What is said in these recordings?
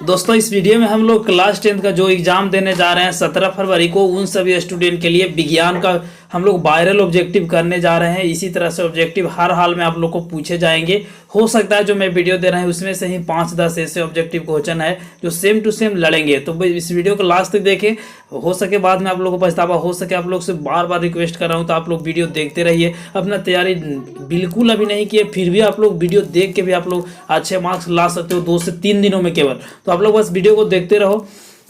दोस्तों इस वीडियो में हम लोग क्लास 10th का जो एग्जाम देने जा रहे हैं 17 फरवरी को, उन सभी स्टूडेंट के लिए विज्ञान का हम लोग वायरल ऑब्जेक्टिव करने जा रहे हैं। इसी तरह से ऑब्जेक्टिव हर हाल में आप लोग को पूछे जाएंगे। हो सकता है जो मैं वीडियो दे रहा हूं उसमें से ही 5-10 ऐसे ऑब्जेक्टिव क्वेश्चन है जो सेम टू सेम लड़ेंगे। तो इस वीडियो को लास्ट तक देखें, हो सके बाद में आप लोगों को पछतावा हो सके। आप लोग से बार बार रिक्वेस्ट कर रहा हूँ तो आप लोग वीडियो देखते रहिए। अपना तैयारी बिल्कुल अभी नहीं किए फिर भी आप लोग वीडियो देख के भी आप लोग अच्छे मार्क्स ला सकते हो 2 से 3 दिनों में केवल। तो आप लोग बस वीडियो को देखते रहो।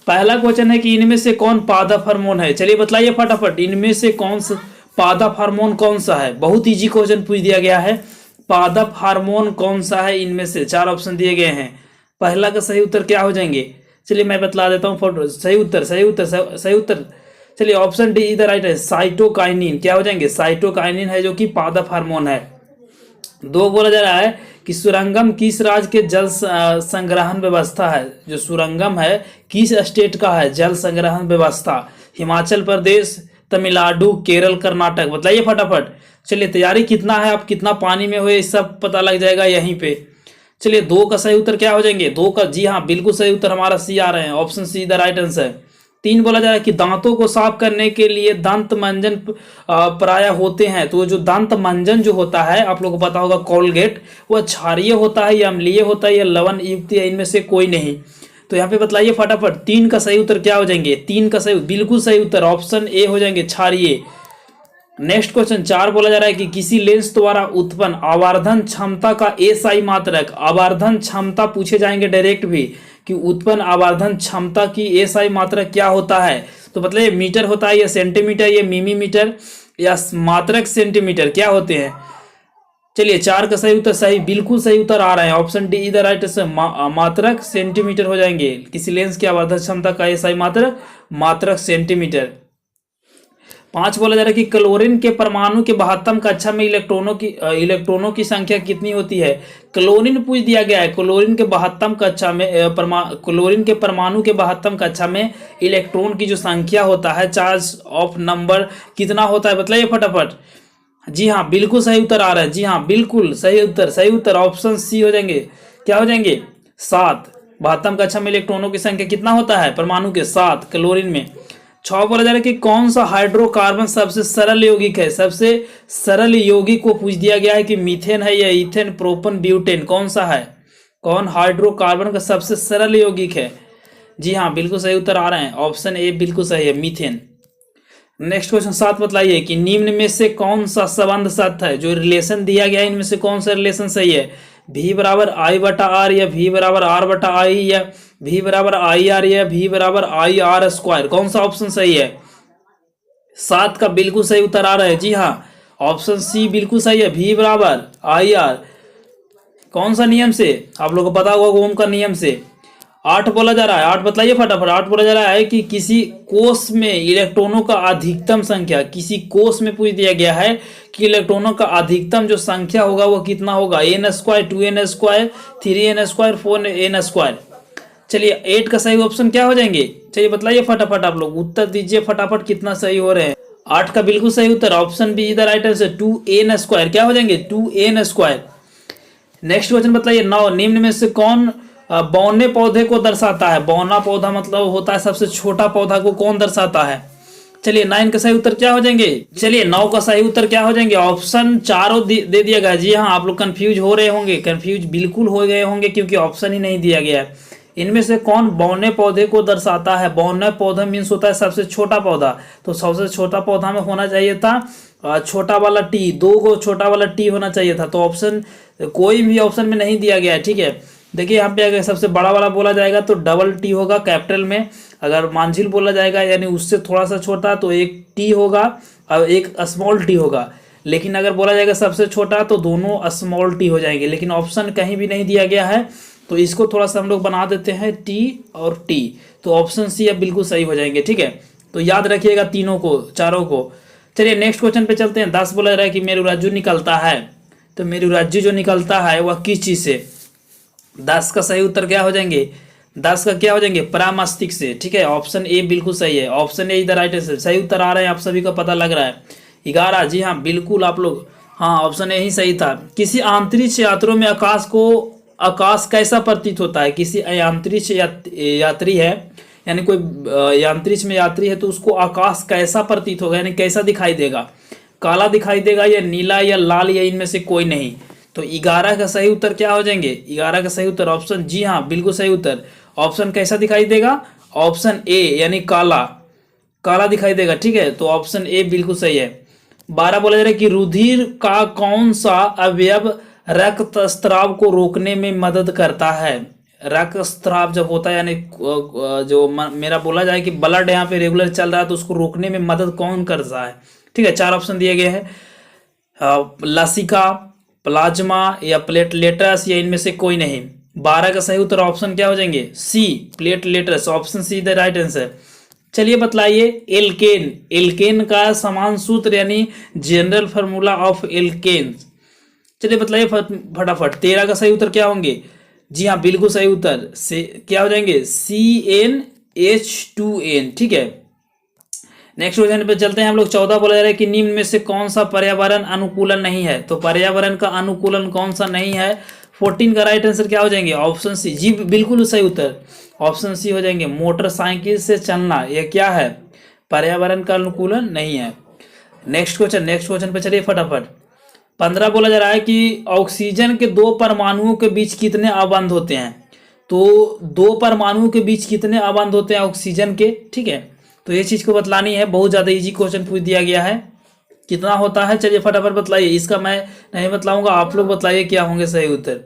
पहला क्वेश्चन है कि इनमें से कौन पादप हार्मोन है। चलिए बताइए फटाफट, इनमें से कौन सा पादप हार्मोन कौन सा है। बहुत इजी क्वेश्चन पूछ दिया गया है। पादप हार्मोन कौन सा है, इनमें से 4 ऑप्शन दिए गए हैं। पहला का सही उत्तर क्या हो जाएंगे, चलिए मैं बतला देता हूँ। सही उत्तर चलिए ऑप्शन डी इधर राइट है, साइटोकाइनिन। क्या हो जाएंगे, साइटोकाइनिन है जो कि पादप हार्मोन है। 2 बोला जा रहा है कि सुरंगम किस राज्य के जल संग्रहण व्यवस्था है। जो सुरंगम है किस स्टेट का है जल संग्रहण व्यवस्था, हिमाचल प्रदेश, तमिलनाडु, केरल, कर्नाटक। बताइए फटाफट। चलिए तैयारी कितना है, आप कितना पानी में हुए सब पता लग जाएगा यहीं पे। चलिए 2 का सही उत्तर क्या हो जाएंगे, 2 का, जी हाँ बिल्कुल सही उत्तर हमारा सी आ रहे हैं, option C the right answer. 3 बोला जा रहा है कि दांतों को साफ करने के लिए दंत मंजन प्राय होते हैं। तो जो दंत मंजन जो होता है आप लोगों को पता होगा, कोलगेट, वह क्षारीय होता है या अम्लीय होता है या लवण युक्त है, इनमें से कोई नहीं। तो यहाँ पे बतलाइए फटाफट 3 का सही उत्तर क्या हो जाएंगे। 3 का सही बिल्कुल सही उत्तर ऑप्शन ए हो जाएंगे, क्षारीय। नेक्स्ट क्वेश्चन 4 बोला जा रहा है कि किसी लेंस द्वारा उत्पन्न आवर्धन क्षमता का एसआई मात्रक। आवर्धन क्षमता पूछे जाएंगे डायरेक्ट भी कि उत्पन्न आवर्धन क्षमता की एसआई मात्रक क्या होता है। तो मतलब ये मीटर होता है या सेंटीमीटर या मिलीमीटर या मात्रक सेंटीमीटर, क्या होते हैं। चलिए 4 का सही उत्तर सही, बिल्कुल सही उत्तर आ रहा है, ऑप्शन डी इधर राइट से मात्रक सेंटीमीटर हो जाएंगे। किसी लेंस की आवर्धन क्षमता का एसआई मात्रक मात्रक सेंटीमीटर। 5 बोला जा रहा है कि क्लोरीन के परमाणु के 72 कक्षा में इलेक्ट्रॉनों की संख्या कितनी होती है। क्लोरीन पूछ दिया गया है, क्लोरीन के 72 कक्षा में क्लोरीन के परमाणु के 72 कक्षा में इलेक्ट्रॉन की जो संख्या होता है, चार्ज ऑफ नंबर कितना होता है, बताइए फटाफट। जी हाँ बिल्कुल सही उत्तर आ रहा है, जी हाँ बिल्कुल सही उत्तर ऑप्शन सी हो जाएंगे। क्या हो जाएंगे, 7। 72 कक्षा में इलेक्ट्रॉनों की संख्या कितना होता है परमाणु के, 7 क्लोरीन में। 6 बोला जा रहा है कि कौन सा हाइड्रोकार्बन सबसे सरल यौगिक है। सबसे सरल यौगिक को पूछ दिया गया है कि मीथेन है या इथेन, प्रोपन, ब्यूटेन, कौन सा है। कौन हाइड्रोकार्बन का सबसे सरल यौगिक है। जी हाँ बिल्कुल सही उत्तर आ रहे हैं, ऑप्शन ए बिल्कुल सही है, मीथेन। नेक्स्ट क्वेश्चन 7 बताइए कि निम्न में से कौन सा संबंध सत्य है। जो रिलेशन दिया गया है इनमें से कौन सा रिलेशन सही है। V बराबर आई बटा आर या V बराबर आर बटा आई या V बराबर आई आर या V बराबर आई आर स्क्वायर, कौन सा ऑप्शन सही है। 7 का बिल्कुल सही उत्तर आ रहा है, जी हाँ ऑप्शन सी बिल्कुल सही है, V बराबर आई आर। कौन सा नियम से, आप लोगों को पता होगा ओम का नियम से। 8 बोला जा रहा है, 8 बताइए फटाफट। 8 बोला जा रहा है कि किसी कोष में इलेक्ट्रॉनों का अधिकतम संख्या, किसी कोष में पूछ दिया गया है कि इलेक्ट्रॉनों का अधिकतम जो संख्या होगा वो कितना होगा, n square, 2n square, 3n square, 4n square. चलिए 8 का सही ऑप्शन क्या हो जाएंगे, चलिए बताइए फटाफट, आप लोग उत्तर दीजिए फटाफट कितना सही हो रहे हैं। 8 का बिल्कुल सही उत्तर ऑप्शन बी इधर राइट आंसर, 2n स्क्वायर। क्या हो जाएंगे, 2n स्क्वायर। नेक्स्ट क्वेश्चन बताइए 9, निम्न में से कौन बौने पौधे को दर्शाता है। बौना पौधा मतलब होता है सबसे छोटा पौधा को कौन दर्शाता है। चलिए 9 का सही उत्तर क्या हो जाएंगे, चलिए 9 का सही उत्तर क्या हो जाएंगे, ऑप्शन चारों दे दिया गया। जी हाँ आप लोग कंफ्यूज हो रहे होंगे, कंफ्यूज बिल्कुल हो गए होंगे क्योंकि ऑप्शन ही नहीं दिया गया है। इनमें से कौन बौने पौधे को दर्शाता है। बौने पौधा मीन्स होता है सबसे छोटा पौधा, तो सबसे छोटा पौधा में होना चाहिए था छोटा वाला टी, 2 को छोटा वाला टी होना चाहिए था। तो ऑप्शन कोई भी ऑप्शन में नहीं दिया गया है, ठीक है। देखिए यहाँ पे अगर सबसे बड़ा वाला बोला जाएगा तो डबल टी होगा कैपिटल में, अगर मांझिल बोला जाएगा यानी उससे थोड़ा सा छोटा तो एक टी होगा और एक स्मॉल टी होगा। लेकिन अगर बोला जाएगा सबसे छोटा तो दोनों स्मॉल टी हो जाएंगे, लेकिन ऑप्शन कहीं भी नहीं दिया गया है तो इसको थोड़ा सा हम लोग बना देते हैं टी और टी, तो ऑप्शन सी अब बिल्कुल सही हो जाएंगे, ठीक है। तो याद रखिएगा तीनों को, चारों को। चलिए नेक्स्ट क्वेश्चन पे चलते हैं। 10 बोला जा रहा है कि मेरुरज्जु निकलता है, तो मेरुरज्जु जो निकलता है वह किस चीज से। 10 का सही उत्तर क्या हो जाएंगे, 10 का क्या हो जाएंगे, परामस्तिष्क से, ठीक है। ऑप्शन ए बिल्कुल सही है, ऑप्शन ए इधर राइट आंसर। सही उत्तर आ रहे हैं, आप सभी को पता लग रहा है। 11, जी हाँ बिल्कुल आप लोग, हाँ ऑप्शन ए ही सही था। किसी अंतरिक्ष यात्रियों में आकाश कैसा प्रतीत होता है? किसी अंतरिक्ष यात्री है, यानी कोई अंतरिक्ष में यात्री है, तो उसको आकाश कैसा प्रतीत होगा, यानी कैसा दिखाई देगा? काला दिखाई देगा या नीला या लाल या इनमें से कोई नहीं? तो 11 का सही उत्तर क्या हो जाएंगे? 11 का सही उत्तर ऑप्शन, जी हाँ बिल्कुल सही उत्तर। ऑप्शन कैसा दिखाई देगा? ऑप्शन ए यानी काला, काला दिखाई देगा। ठीक है, तो ऑप्शन ए बिल्कुल सही है। 12 बोला जा रहा है कि रुधिर का कौन सा अवयव रक्तस्राव को रोकने में मदद करता है? रक्तस्राव जब होता है, यानी जो मेरा बोला जाए कि ब्लड यहाँ पे रेगुलर चल रहा है, तो उसको रोकने में मदद कौन करता है? ठीक है, 4 ऑप्शन दिए गए हैं, लसिका, प्लाज्मा या प्लेटलेटस या इनमें से कोई नहीं। 12 का सही उत्तर ऑप्शन क्या हो जाएंगे? C, platelets. Option C the right answer. चलिए बतलाइए एल्केन, एल्केन का समान सूत्र यानी जनरल फार्मूला ऑफ एल्केन। चलिए बतलाइए फटाफट। 13 का सही उत्तर क्या होंगे? जी हाँ बिल्कुल सही उत्तर से क्या हो जाएंगे? CnH2n। ठीक है, नेक्स्ट क्वेश्चन पे चलते हैं हम लोग। 14 बोला जा रहा है कि निम्न में से कौन सा पर्यावरण अनुकूलन नहीं है? तो पर्यावरण का अनुकूलन कौन सा नहीं है? 14 का राइट आंसर क्या हो जाएंगे? ऑप्शन सी, जी बिल्कुल सही उत्तर, ऑप्शन सी हो जाएंगे। मोटरसाइकिल से चलना, यह क्या है? पर्यावरण का अनुकूलन नहीं है। नेक्स्ट क्वेश्चन पे चलिए फटाफट। 15 बोला जा रहा है कि ऑक्सीजन के 2 परमाणुओं के बीच कितने अबंध होते हैं? तो 2 परमाणुओं के बीच कितने अबंध होते हैं ऑक्सीजन के? ठीक है, तो ये चीज को बतलानी है। बहुत ज्यादा इजी क्वेश्चन पूछ दिया गया है, कितना होता है? चलिए फटाफट बतलाइए। इसका मैं नहीं बतलाऊंगा, आप लोग बतलाइए क्या होंगे सही उत्तर।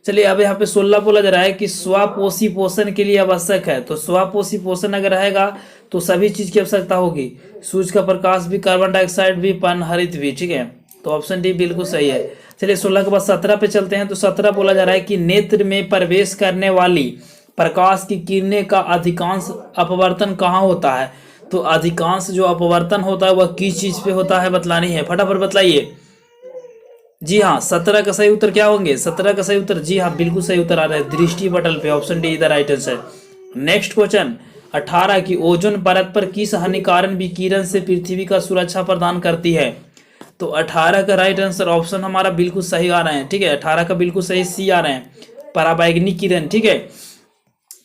चलिए अब यहाँ पे 16 बोला जा रहा है कि स्वापोषी पोषण के लिए आवश्यक है। तो स्वापोषी पोषण अगर रहेगा तो सभी चीज की आवश्यकता होगी, सूरज का प्रकाश भी, कार्बन डाइऑक्साइड भी, पन हरित भी। ठीक है, तो ऑप्शन डी बिल्कुल सही है। चलिए 16 के बाद 17 पे चलते हैं। तो 17 बोला जा रहा है कि नेत्र में प्रवेश करने वाली प्रकाश की किरणें का अधिकांश अपवर्तन कहाँ होता है? तो अधिकांश जो अपवर्तन होता है वह किस चीज पे होता है बतलानी है, फटाफट बतलाइए। जी हाँ, 17 का सही उत्तर क्या होंगे? 17 का सही उत्तर, जी हाँ बिल्कुल सही उत्तर आ रहा है दृष्टि पटल पे। Option D is the right answer. Next question 18 की ओजोन परत पर किस हानिकारक विकिरण से पृथ्वी का सुरक्षा प्रदान करती है? तो 18 का राइट आंसर ऑप्शन हमारा बिल्कुल सही आ रहे हैं। ठीक है, 18 का बिल्कुल सही सी आ रहे हैं, पराबैंगनी किरण। ठीक है,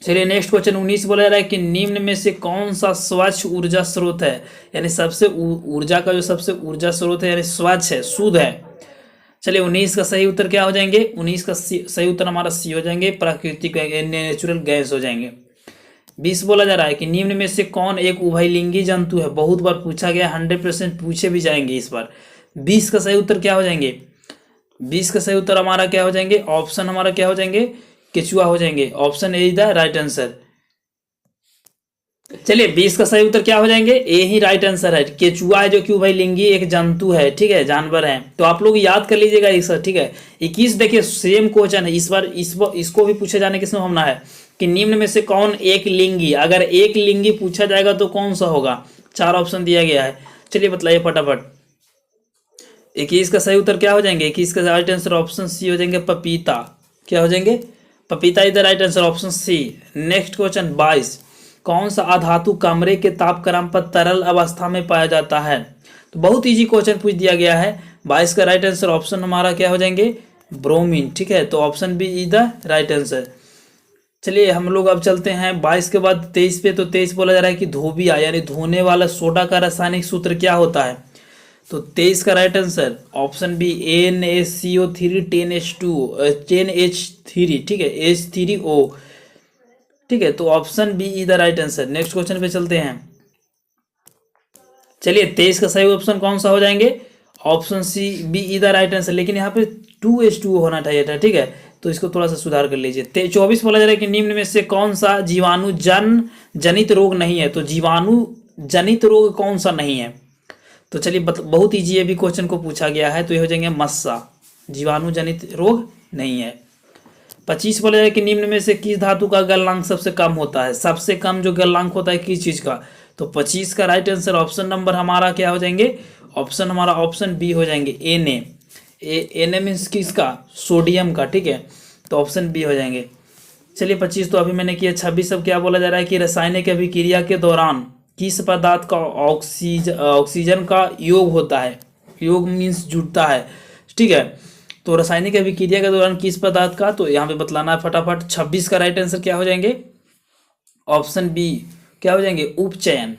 चलिए नेक्स्ट क्वेश्चन 19 बोला जा रहा है कि निम्न में से कौन सा स्वच्छ ऊर्जा स्रोत है? यानी सबसे ऊर्जा का जो सबसे ऊर्जा स्रोत है यानी स्वच्छ है, शुद्ध है। चलिए 19 का सही उत्तर क्या हो जाएंगे? 19 का सही उत्तर हमारा सी हो जाएंगे, प्राकृतिक नेचुरल गैस हो जाएंगे। 20 बोला जा रहा है कि निम्न में से कौन एक उभयलिंगी जंतु है? बहुत बार पूछा गया, 100% पूछे भी जाएंगे इस बार। 20 का सही उत्तर क्या हो जाएंगे? 20 का सही उत्तर हमारा क्या हो जाएंगे? ऑप्शन हमारा क्या हो जाएंगे? केचुआ हो जाएंगे। Option A is the right answer. चलिए 20 का सही उत्तर क्या हो जाएंगे? ए ही राइट आंसर है, केचुआ है, जो कि उभयलिंगी एक जंतु है। ठीक है, जानवर है। तो आप लोग याद कर लीजिएगा इस। ठीक है, 21 देखिए सेम क्वेश्चन है इस बार, इसको भी पूछे जाने की संभावना है कि निम्न में से कौन एक लिंगी, अगर एक लिंगी पूछा जाएगा तो कौन सा होगा? 4 ऑप्शन दिया गया है, चलिए बतलाइए फटाफट। 21 का सही उत्तर क्या हो जाएंगे? 21 का राइट आंसर ऑप्शन सी हो जाएंगे, पपीता। क्या हो जाएंगे? पपीता is the right answer, option C. Next question 22, कौन सा अधातु कमरे के तापक्रम पर तरल अवस्था में पाया जाता है? तो बहुत इजी क्वेश्चन पूछ दिया गया है। 22 का राइट आंसर ऑप्शन हमारा क्या हो जाएंगे? ब्रोमीन। ठीक है, तो option B is the right answer. चलिए हम लोग अब चलते हैं 22 के बाद 23 पे। तो 23 बोला जा रहा है कि धोबिया यानी धोने वाला सोडा का रासायनिक सूत्र क्या होता है? तो 23 का right answer option B NaCO3 10H3। ठीक है, H3O। ठीक है, तो option B is the right answer. Next question पे चलते हैं। चलिए 23 का सही ऑप्शन कौन सा हो जाएंगे? Option C B is the right answer, लेकिन यहाँ पे 2H2O होना चाहिए था। ठीक है, तो इसको थोड़ा सा सुधार कर लीजिए। 24 बोला जा रहा है कि निम्न में से कौन सा जीवाणु जनित रोग नहीं है? तो जीवाणु जनित रोग कौन सा नहीं है? तो चलिए बहुत ईजी अभी क्वेश्चन को पूछा गया है, तो ये हो जाएंगे मस्सा, जीवाणु जनित रोग नहीं है। 25 बोला जाए कि निम्न में से किस धातु का गलनांक सबसे कम होता है? सबसे कम जो गलनांक होता है किस चीज का? तो 25 का राइट आंसर ऑप्शन नंबर हमारा क्या हो जाएंगे? ऑप्शन हमारा ऑप्शन बी हो जाएंगे, Na मीन्स किसका? सोडियम का। ठीक है, तो ऑप्शन बी हो जाएंगे। चलिए 25 तो अभी मैंने किया। 26 अब क्या बोला जा रहा है कि रासायनिक अभिक्रिया के दौरान किस पदार्थ का ऑक्सीजन का योग होता है? योग मीन्स जुड़ता है। ठीक है, तो रासायनिक अभिक्रिया के दौरान किस पदार्थ का, तो यहाँ पे बतलाना है फटाफट। 26 का राइट आंसर क्या हो जाएंगे, ऑप्शन बी क्या हो जाएंगे, उपचयन।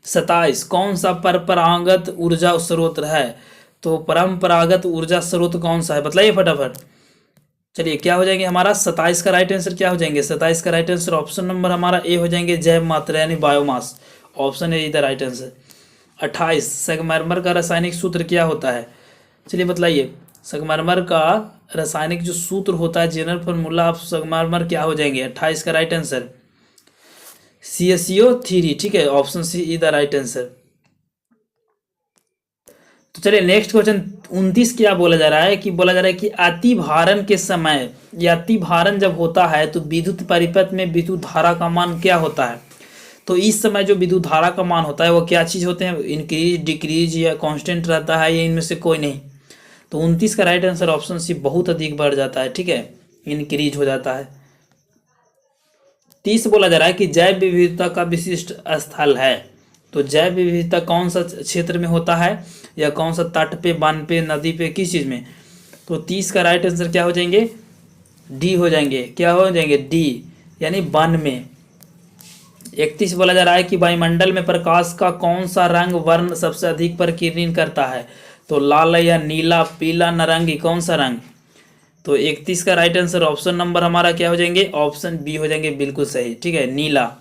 27 कौन सा परंपरागत ऊर्जा स्रोत है, तो परंपरागत ऊर्जा स्रोत कौन सा है, बताइए फटाफट। चलिए क्या हो जाएंगे हमारा 27 का राइट आंसर क्या हो जाएंगे, 27 का राइट आंसर ऑप्शन नंबर हमारा ए हो जाएंगे, जैव मात्रा यानी बायोमास। ऑप्शन ए इधर राइट आंसर। 28 संगमरमर का रासायनिक सूत्र क्या होता है, चलिए बतलाइए। संगमरमर का रासायनिक जो सूत्र होता है, जनरल फॉर्मूला ऑफ संगमरमर क्या हो जाएंगे, 28 का राइट आंसर CaSO3, ठीक है, option C is the right answer. तो चलिए नेक्स्ट क्वेश्चन 29 क्या बोला जा रहा है, कि बोला जा रहा है कि अतिभारण के समय या अतिभारण जब होता है तो विद्युत परिपथ में विद्युत धारा का मान क्या होता है। तो इस समय जो विद्युत धारा का मान होता है वो क्या चीज़ होते हैं, इंक्रीज डिक्रीज या कांस्टेंट रहता है, या इनमें से कोई नहीं। तो 29 का राइट आंसर ऑप्शन सी बहुत अधिक बढ़ जाता है, ठीक है, इंक्रीज हो जाता है। 30 बोला जा रहा है कि जैव विविधता का विशिष्ट स्थल है, तो जैव विविधता कौन सा क्षेत्र में होता है, या कौन सा तट पे, वन पे, नदी पे, किस चीज़ में। तो 30 का राइट आंसर क्या हो जाएंगे, डी हो जाएंगे, क्या हो जाएंगे, डी यानी वन में। 31 बोला जा रहा है कि वायुमंडल में प्रकाश का कौन सा रंग वर्ण सबसे अधिक प्रकीर्णन करता है, तो लाल या नीला, पीला, नारंगी, कौन सा रंग। तो 31 का राइट आंसर ऑप्शन नंबर हमारा क्या हो जाएंगे, ऑप्शन बी हो जाएंगे, बिल्कुल सही, ठीक है, नीला।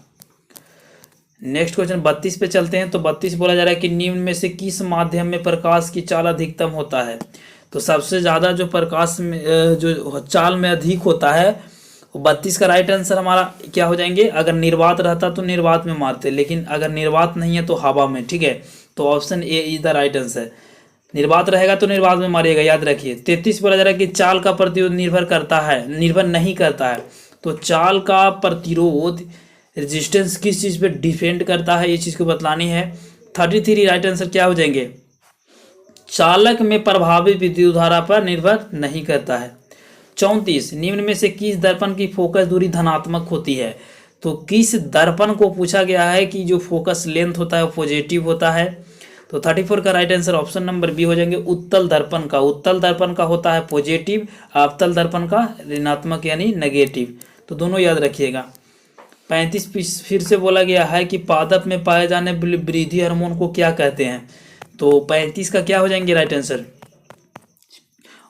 नेक्स्ट क्वेश्चन 32 पे चलते हैं। तो 32 बोला जा रहा है कि निम्न में से किस माध्यम में प्रकाश की चाल अधिकतम होता है। तो सबसे ज़्यादा जो प्रकाश में जो चाल में अधिक होता है, 32 का राइट आंसर हमारा क्या हो जाएंगे, अगर निर्वात रहता तो निर्वात में मारते, लेकिन अगर निर्वात नहीं है तो हवा में, ठीक है। तो option A is the right answer. निर्वात रहेगा तो निर्वात में मारिएगा, याद रखिए। 33 बोला जा रहा है कि चाल का प्रतिरोध निर्भर नहीं करता है। तो चाल का प्रतिरोध रेजिस्टेंस किस चीज़ पे डिपेंड करता है, ये चीज़ को बतलानी है। 33 राइट आंसर क्या हो जाएंगे, चालक में प्रभावित विद्युत धारा पर निर्भर नहीं करता है। 34 निम्न में से किस दर्पण की फोकस दूरी धनात्मक होती है। तो किस दर्पण को पूछा गया है कि जो फोकस लेंथ होता है वो पॉजिटिव होता है। तो 34 का right answer option number B हो जाएंगे, उत्तल दर्पण का। उत्तल दर्पण का होता है पॉजिटिव, अवतल दर्पण का ऋणात्मक यानी नेगेटिव। तो दोनों याद रखिएगा। 35 फिर से बोला गया है कि पादप में पाए जाने वृद्धि हार्मोन को क्या कहते हैं। तो 35 का क्या हो जाएंगे राइट आंसर,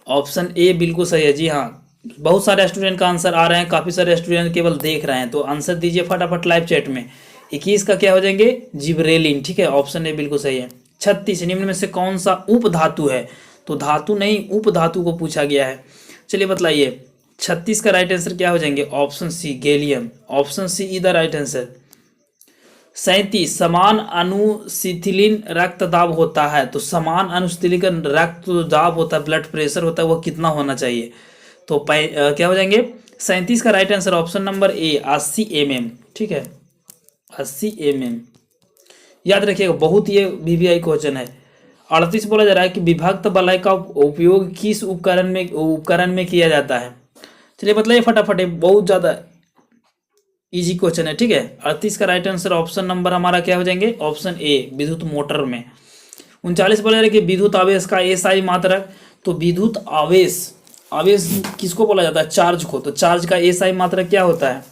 ऑप्शन ए बिल्कुल सही है। जी हाँ, बहुत सारे स्टूडेंट का आंसर आ रहे हैं, काफ़ी सारे स्टूडेंट केवल देख रहे हैं, तो आंसर दीजिए फटाफट लाइव चैट में। 21 का क्या हो जाएंगे, जिब्रेलिन, ठीक है, ऑप्शन ए बिल्कुल सही है। 36 निम्न में से कौन सा उप धातु है। तो धातु नहीं, उप धातु को पूछा गया है। चलिए बतलाइए, 36 का राइट आंसर क्या हो जाएंगे, option C gallium, option C is the right answer. 37 समान अनुशीतलीन रक्तदाब होता है। तो समान अनुशीतलीन रक्तदाब होता है, ब्लड प्रेशर होता है, वो कितना होना चाहिए। तो क्या हो जाएंगे, 37 का right answer option number A 80 mm, ठीक है, 80 mm याद रखिएगा, बहुत ये VVI क्वेश्चन है। 38 बोला जा रहा है कि विभक्त वलय का उपयोग किस उपकरण में किया जाता है। चलिए बताइए फटाफट, बहुत ज़्यादा इजी क्वेश्चन है, ठीक है। 38 का राइट आंसर ऑप्शन नंबर हमारा क्या हो जाएंगे, ऑप्शन ए विद्युत मोटर में। 39 बोला जा रहा है कि विद्युत आवेश का SI मात्रक। तो विद्युत आवेश किसको बोला जाता है, चार्ज को। तो चार्ज का SI मात्रक क्या होता है,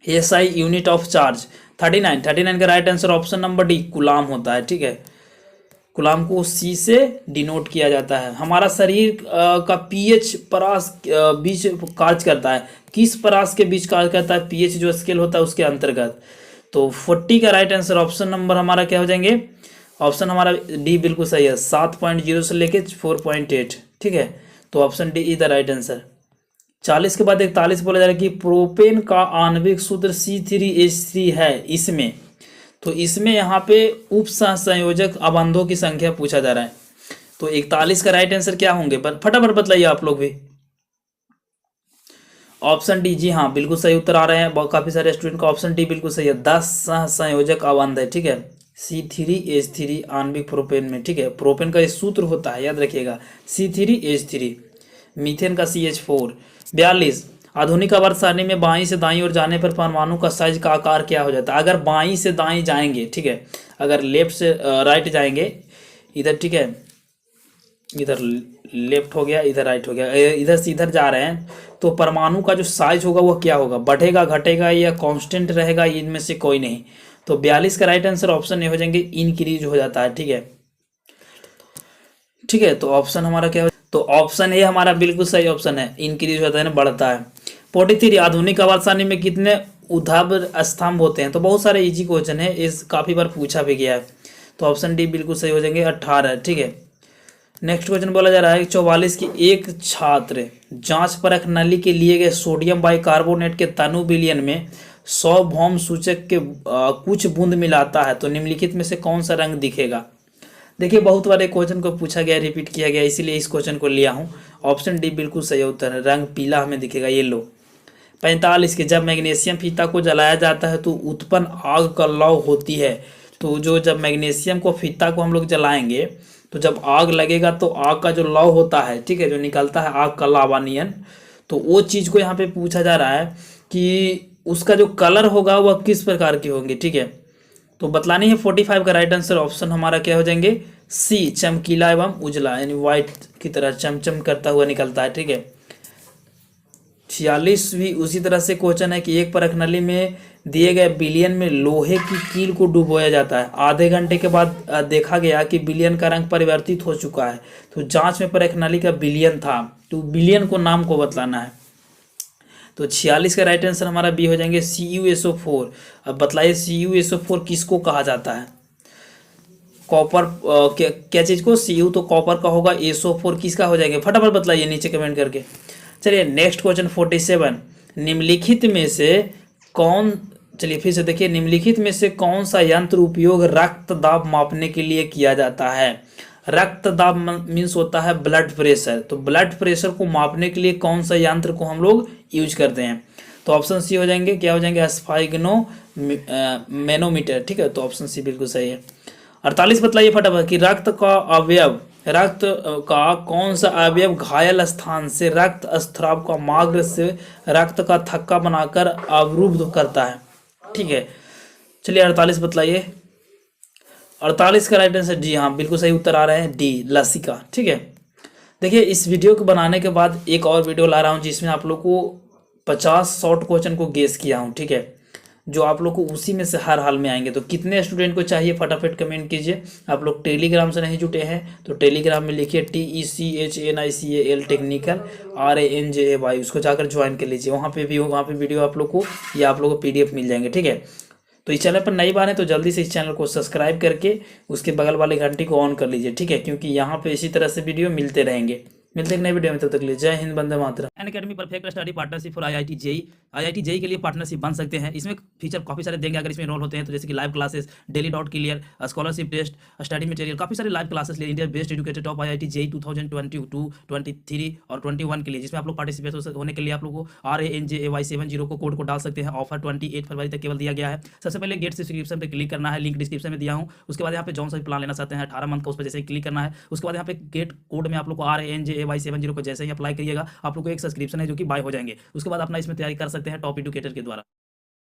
SI यूनिट ऑफ चार्ज। 39 का right answer option number D coulomb होता है, ठीक है। कूलाम को C से डिनोट किया जाता है। हमारा शरीर का pH परास बीच कार्य करता है, किस परास के बीच कार्य करता है, pH जो स्केल होता है उसके अंतर्गत। तो 40 का राइट आंसर ऑप्शन नंबर हमारा क्या हो जाएंगे, ऑप्शन हमारा डी बिल्कुल सही है, 7.0 से लेके 4.8, ठीक है। तो option D is the right answer. 40 के बाद 41 बोला जा रहा है कि प्रोपेन का आणविक सूत्र C3H3 है इसमें। तो इसमें यहाँ पे उप संयोजक अबंधों की संख्या पूछा जा रहा है। तो 41 का राइट आंसर क्या होंगे, फटाफट बतलाइए आप लोग भी। ऑप्शन डी, जी हाँ बिल्कुल सही उत्तर आ रहे हैं, काफी सारे स्टूडेंट का ऑप्शन डी बिल्कुल सही है, 10 संयोजक अबंध है, ठीक है, C3H3 आणविक प्रोपेन में, ठीक है। प्रोपेन का ये सूत्र होता है, याद रखिएगा, C3H3। मीथेन का CH4। 42 आधुनिक आवर्त सारणी में बाईं से दाईं ओर जाने पर परमाणु का साइज का आकार क्या हो जाता है। अगर बाईं से दाईं जाएंगे, ठीक है, अगर लेफ्ट से राइट जाएंगे इधर, ठीक है, इधर लेफ्ट हो गया, इधर राइट हो गया, इधर से इधर जा रहे हैं, तो परमाणु का जो साइज होगा वो क्या होगा, बढ़ेगा घटेगा या कांस्टेंट रहेगा, इनमें से कोई नहीं। तो 42 का राइट आंसर ऑप्शन ए हो जाएंगे, इंक्रीज हो जाता है। ठीक है, ठीक है, तो ऑप्शन हमारा क्या हो, तो ऑप्शन ए हमारा बिल्कुल सही ऑप्शन है, इंक्रीज होता है ना, बढ़ता है। 43 आधुनिक आवर्त में कितने ऊर्ध्वाधर स्तंभ होते हैं, तो बहुत सारे इजी क्वेश्चन है, इस काफी बार पूछा भी गया है, तो ऑप्शन डी बिल्कुल सही हो जाएंगे, 18। ठीक है, नेक्स्ट क्वेश्चन बोला जा रहा है 44 की एक छात्र जांच परख नली के लिए गए सोडियम बाइकार्बोनेट के तनु विलयन में 100 भौम सूचक के कुछ बूंद मिलाता है, तो निम्नलिखित में से कौन सा रंग दिखेगा। देखिए बहुत बार क्वेश्चन को पूछा गया, रिपीट किया गया, इसीलिए इस क्वेश्चन को लिया हूँ। ऑप्शन डी बिल्कुल सही उत्तर है, रंग पीला हमें दिखेगा, येलो। 45 के जब मैग्नीशियम फीता को जलाया जाता है तो उत्पन्न आग का लौ होती है, तो जो जब मैग्नीशियम को फीता को हम लोग जलाएंगे तो जब आग लगेगा तो आग का जो लौ होता है, ठीक है, जो निकलता है आग का लावा नियन, तो वो चीज़ को यहाँ पे पूछा जा रहा है कि उसका जो कलर होगा वह किस प्रकार के होंगे। ठीक है, तो बतलानी है। 45 का राइट आंसर ऑप्शन हमारा क्या हो जाएंगे, सी, चमकीला एवं उजला, यानी व्हाइट की तरह चमचम करता हुआ निकलता है। ठीक है, 46 भी उसी तरह से क्वेश्चन है कि एक परख नली में दिए गए विलयन में लोहे की कील को डुबोया जाता है, आधे घंटे के बाद देखा गया कि विलयन का रंग परिवर्तित हो चुका है, तो जांच में परख नली का विलयन था, तो विलयन को नाम को बतलाना है। तो 46 का राइट आंसर हमारा बी हो जाएंगे, CuSO4। अब बतलाइए CuSO4 किसको कहा जाता है, कॉपर क्या चीज़ को, Cu तो कॉपर का होगा, SO4 किसका हो जाएंगे, फटाफट बतलाइए नीचे कमेंट करके। चलिए नेक्स्ट क्वेश्चन 47, निम्नलिखित में से कौन, चलिए फिर से देखिए, निम्नलिखित में से कौन सा यंत्र उपयोग रक्त दाब मापने के लिए किया जाता है। रक्त दाब मीन्स होता है ब्लड प्रेशर, तो ब्लड प्रेशर को मापने के लिए कौन सा यंत्र को हम लोग यूज करते हैं, तो ऑप्शन सी हो जाएंगे, क्या हो जाएंगे, स्फाइग्नो मैनोमीटर। ठीक है, तो ऑप्शन सी बिल्कुल सही है। 48 बतलाइए फटाफट कि रक्त का कौन सा अवयव घायल स्थान से रक्त स्राव का मार्ग से रक्त का थक्का बनाकर अवरुद्ध करता है। ठीक है, चलिए 48 बतलाइए। 48 का राइट आंसर डी, हाँ बिल्कुल सही उत्तर आ रहा है, डी, लसिका। ठीक है, देखिए इस वीडियो को बनाने के बाद एक और वीडियो ला रहा हूँ जिसमें आप लोग को 50 शॉर्ट क्वेश्चन को गेस किया हूँ। ठीक है, जो आप लोग को उसी में से हर हाल में आएंगे, तो कितने स्टूडेंट को चाहिए फटाफट कमेंट कीजिए। आप लोग टेलीग्राम से नहीं जुटे हैं तो टेलीग्राम में लिखिए TECHNICAL टेक्निकल RANJAY, उसको जाकर ज्वाइन कर लीजिए, वहाँ पे वीडियो आप लोग को या आप लोग को PDF मिल जाएंगे। ठीक है, तो इस चैनल पर नई बार है तो जल्दी से इस चैनल को सब्सक्राइब करके उसके बगल वाली घंटी को ऑन कर लीजिए। ठीक है, क्योंकि यहाँ पे इसी तरह से वीडियो मिलते रहेंगे। मिलते हैं नई वीडियो में, तब तक के लिए जय हिंद, वंदे मातरम। Unacademy perfect study partnership for IIT JEE के लिए पार्टनरशिप बन सकते हैं। इसमें फीचर काफी सारे देंगे अगर इसमें एनरोल होते हैं, तो जैसे कि live classes, daily doubt clear, scholarship test, study material, काफी सारे लाइव क्लासेस लिए India best educated top IIT JEE 2022, 23 और 21 के लिए, जिसमें आप लोग पार्टिसिपेट होने के लिए आप लोग को RANJAY70 को कोड को डाल सकते हैं। ऑफर 28 फरवरी तक केवल दिया गया है। सबसे पहले गेट सब्सक्रिप्शन पर क्लिक करना है, लिंक डिस्क्रिप्शन में दिया हूँ। उसके बाद यहाँ पे जौन सा भी प्लान लेना चाहते हैं 18 मंथ का, उस पर जैसे ही क्लिक करना है, उसके बाद यहाँ पे गेट कोड में आप लोग को RANJAY70 को जैसे ही अप्लाई करिएगा आप लोग को एक सब्सक्रिप्शन है जो कि बाय हो जाएंगे। उसके बाद अपना इसमें तैयारी कर सकते हैं टॉप एजुकेटर के द्वारा।